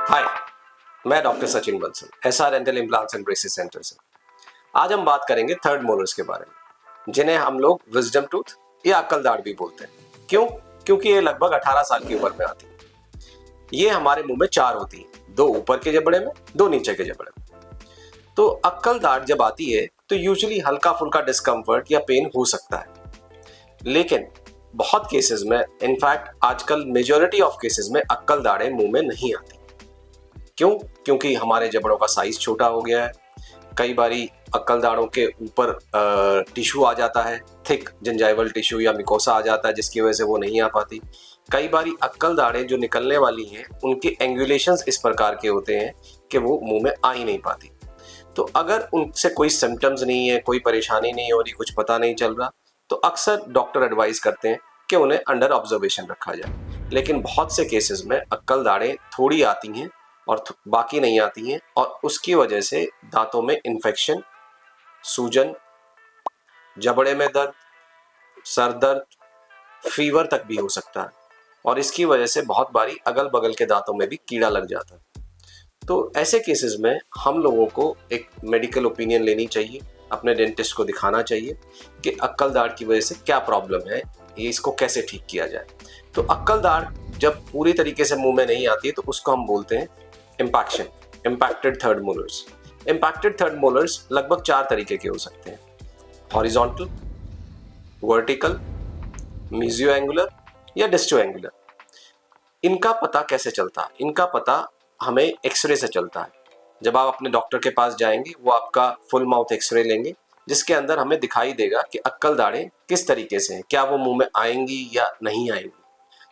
हाय, मैं doctor Sachin Bansal, SR dental implants and braces centre से। आज हम बात करेंगे थर्ड मोलर्स के बारे में, जिन्हें हम लोग विजडम टूथ या अक्ल दाढ़ भी बोलते हैं। क्यों? क्योंकि ये लगभग 18 साल की उम्र में आती है। ये हमारे मुंह में 4 होती है, 2 ऊपर के जबड़े में, 2 नीचे के जबड़े में। तो अक्ल दाढ़ जब आती है तो यूजुअली हल्का फुल्का डिस्कम्फर्ट या पेन हो सकता है, लेकिन बहुत केसेस में, इनफैक्ट आजकल मेजॉरिटी ऑफ केसेस में अक्ल दाढ़ें मुंह में नहीं आती। क्यों? क्योंकि हमारे जबड़ों का साइज छोटा हो गया है। कई बारी अक्ल दाढ़ों के ऊपर टिश्यू आ जाता है, थिक जिंजाइवल टिश्यू या मिकोसा आ जाता है, जिसकी वजह से वो नहीं आ पाती। कई बारी अक्ल दाढ़ें जो निकलने वाली हैं उनके एंगुलेशंस इस प्रकार के होते हैं कि वो मुंह में आ ही नहीं पाती। तो अगर उनसे कोई सिम्टम्स नहीं है, कोई परेशानी नहीं हो रही, कुछ पता नहीं चल रहा, तो अक्सर डॉक्टर एडवाइस करते हैं कि उन्हें अंडर ऑब्जर्वेशन रखा जाए। लेकिन बहुत से केसेस में अक्ल दाढ़ें थोड़ी आती हैं और बाकी नहीं आती हैं, और उसकी वजह से दांतों में इन्फेक्शन, सूजन, जबड़े में दर्द, सर दर्द, फीवर तक भी हो सकता है, और इसकी वजह से बहुत बारी अगल बगल के दांतों में भी कीड़ा लग जाता है। तो ऐसे केसेस में हम लोगों को एक मेडिकल ओपिनियन लेनी चाहिए, अपने डेंटिस्ट को दिखाना चाहिए कि अक्ल दाढ़ की वजह से क्या प्रॉब्लम है, ये इसको कैसे ठीक किया जाए। तो अक्ल दाढ़ जब पूरी तरीके से मुंह में नहीं आती है तो उसको हम बोलते हैं impaction, impacted third molars. Impacted third molars लगभग 4 तरीके के हो सकते हैं: हॉरिजॉन्टल, वर्टिकल, मीजियो एंगुलर या डिस्टो एंगुलर। इनका पता कैसे चलता है? इनका पता हमें एक्सरे से चलता है। जब आप अपने डॉक्टर के पास जाएंगे, वो आपका फुल माउथ एक्सरे लेंगे, जिसके अंदर हमें दिखाई देगा कि अक्ल दाढ़ें किस तरीके से हैं, क्या वो मुंह में आएंगी या नहीं आएंगी।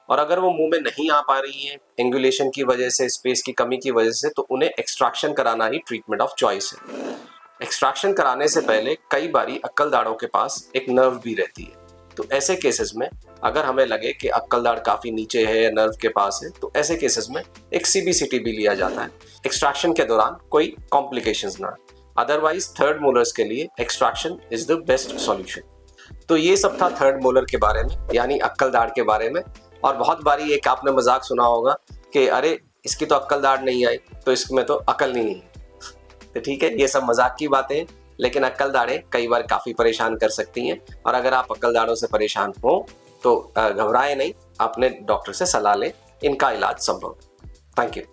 और अगर वो मुंह में नहीं आ पा रही हैं एंगुलेशन की वजह से, स्पेस की कमी की वजह से, तो उन्हें एक्सट्रैक्शन कराना ही ट्रीटमेंट ऑफ चॉइस है। एक्सट्रैक्शन कराने से पहले कई बारी अक्ल दाढ़ों के पास एक नर्व भी रहती है। तो ऐसे केसेस में अगर हमें लगे कि अक्ल दाढ़ काफ़ी नीचे है या नर्व के पास है, तो ऐसे केसेस में एक सीबीसीटी भी लिया जाता है, एक्सट्रैक्शन के दौरान कोई कॉम्प्लिकेशंस ना। अदरवाइज थर्ड मोलर्स के लिए extraction is the best solution. तो ये सब था थर्ड मोलर के बारे में, यानी अक्ल दाढ़ के बारे में। और बहुत बारी एक आपने मजाक सुना होगा कि अरे इसकी तो अक्ल दाढ़ नहीं आई, तो इसमें तो अकल नहीं है। तो ठीक है, ये सब मजाक की बातें हैं, लेकिन अक्ल दाढ़ें कई बार काफ़ी परेशान कर सकती हैं। और अगर आप अक्ल दाढ़ों से परेशान हो तो घबराएं नहीं, अपने डॉक्टर से सलाह लें, इनका इलाज संभव है। Thank you.